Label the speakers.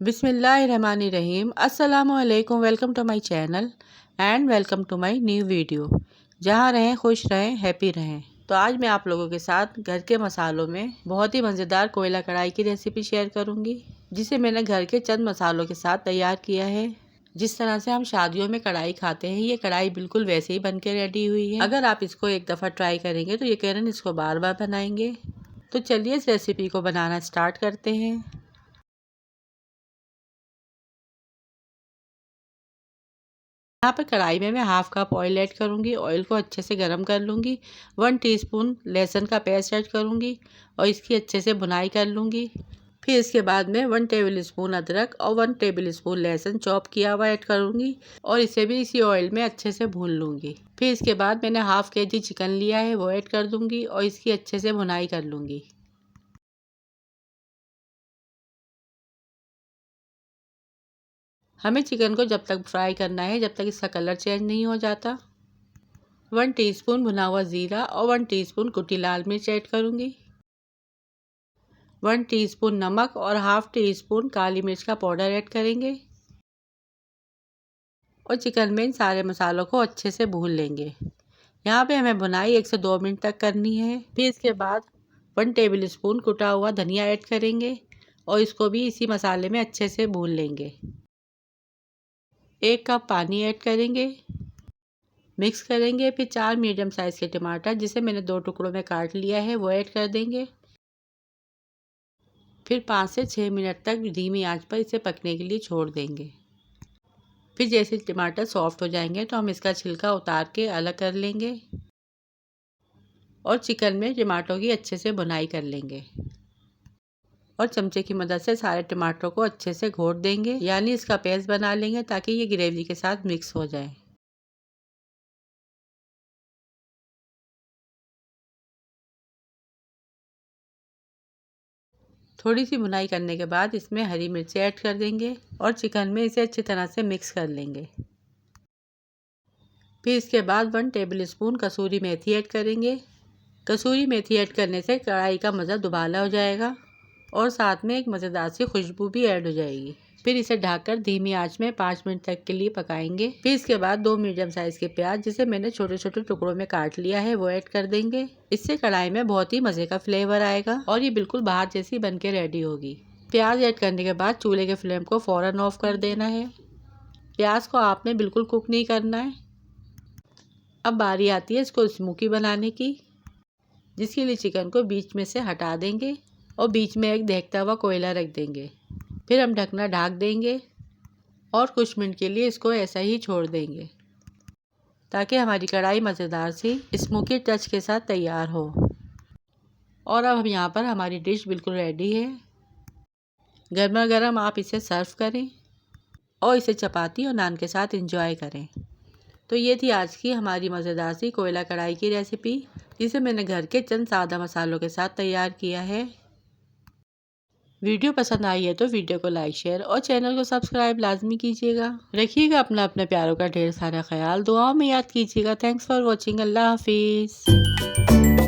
Speaker 1: बिस्मिल्लाहिर्रहमानिर्रहीम। अस्सलामुअलैकुम। Welcome to my channel and welcome to my new video. जहाँ रहें खुश रहें, हैप्पी रहें। तो आज मैं आप लोगों के साथ घर के मसालों में बहुत ही मज़ेदार कोयला कढ़ाई की रेसिपी शेयर करूँगी, जिसे मैंने घर के चंद मसालों के साथ तैयार किया है। जिस तरह से हम शादियों में कढ़ाई खाते हैं, ये कढ़ाई बिल्कुल वैसे ही बन के रेडी हुई है। अगर आप इसको एक दफ़ा ट्राई करेंगे तो यकीनन इसको बार बार बनाएंगे। तो चलिए इस रेसिपी को बनाना स्टार्ट करते हैं। यहाँ पर कढ़ाई में मैं हाफ कप ऑयल ऐड करूँगी। ऑयल को अच्छे से गर्म कर लूँगी। 1 टीस्पून लहसुन का पेस्ट ऐड करूँगी और इसकी अच्छे से भुनाई कर लूँगी। फिर इसके बाद में 1 टेबल स्पून अदरक और 1 टेबल स्पून लहसुन चॉप किया हुआ ऐड करूँगी और इसे भी इसी ऑयल में अच्छे से भून लूँगी। फिर इसके बाद मैंने हाफ केजी चिकन लिया है, वो ऐड कर दूँगी और इसकी अच्छे से भुनाई कर लूँगी। हमें चिकन को जब तक फ्राई करना है जब तक इसका कलर चेंज नहीं हो जाता। 1 टीस्पून भुना हुआ ज़ीरा और 1 टीस्पून कुटी लाल मिर्च ऐड करूँगी। 1 टीस्पून नमक और हाफ टी स्पून काली मिर्च का पाउडर ऐड करेंगे और चिकन में इन सारे मसालों को अच्छे से भून लेंगे। यहाँ पे हमें भुनाई 1 से 2 मिनट तक करनी है। फिर इसके बाद 1 टेबल स्पून कुटा हुआ धनिया ऐड करेंगे और इसको भी इसी मसाले में अच्छे से भून लेंगे। 1 कप पानी ऐड करेंगे, मिक्स करेंगे। फिर 4 मीडियम साइज़ के टमाटर, जिसे मैंने 2 टुकड़ों में काट लिया है, वो ऐड कर देंगे। फिर 5 से 6 मिनट तक धीमी आंच पर इसे पकने के लिए छोड़ देंगे। फिर जैसे टमाटर सॉफ्ट हो जाएंगे तो हम इसका छिलका उतार के अलग कर लेंगे और चिकन में टमाटरों की अच्छे से भुनाई कर लेंगे और चमचे की मदद से सारे टमाटरों को अच्छे से घोट देंगे, यानी इसका पेस्ट बना लेंगे ताकि ये ग्रेवी के साथ मिक्स हो जाए। थोड़ी सी भुनाई करने के बाद इसमें हरी मिर्ची ऐड कर देंगे और चिकन में इसे अच्छी तरह से मिक्स कर लेंगे। फिर इसके बाद 1 टेबल स्पून कसूरी मेथी ऐड करेंगे। कसूरी मेथी ऐड करने से कढ़ाई का मज़ा दुबाला हो जाएगा और साथ में एक मज़ेदार सी खुशबू भी ऐड हो जाएगी। फिर इसे ढककर धीमी आंच में 5 मिनट तक के लिए पकाएंगे। फिर इसके बाद 2 मीडियम साइज़ के प्याज, जिसे मैंने छोटे छोटे टुकड़ों में काट लिया है, वो ऐड कर देंगे। इससे कढ़ाई में बहुत ही मज़े का फ्लेवर आएगा और ये बिल्कुल बाहर जैसी बन के रेडी होगी। प्याज ऐड करने के बाद चूल्हे के फ्लेम को फ़ौरन ऑफ कर देना है। प्याज को आपने बिल्कुल कुक नहीं करना है। अब बारी आती है इसको स्मोकी बनाने की, जिसके लिए चिकन को बीच में से हटा देंगे और बीच में एक दहकता हुआ कोयला रख देंगे। फिर हम ढकना ढक देंगे और कुछ मिनट के लिए इसको ऐसा ही छोड़ देंगे ताकि हमारी कढ़ाई मज़ेदार सी स्मोकी टच के साथ तैयार हो। और अब हम यहाँ पर हमारी डिश बिल्कुल रेडी है। गर्मा गर्म आप इसे सर्व करें और इसे चपाती और नान के साथ एंजॉय करें। तो ये थी आज की हमारी मज़ेदार सी कोयला कढ़ाई की रेसिपी, जिसे मैंने घर के चंद सादा मसालों के साथ तैयार किया है। वीडियो पसंद आई है तो वीडियो को लाइक, शेयर और चैनल को सब्सक्राइब लाजमी कीजिएगा। रखिएगा अपने प्यारों का ढेर सारा ख्याल। दुआओं में याद कीजिएगा। Thanks for watching. अल्लाह हाफिज़।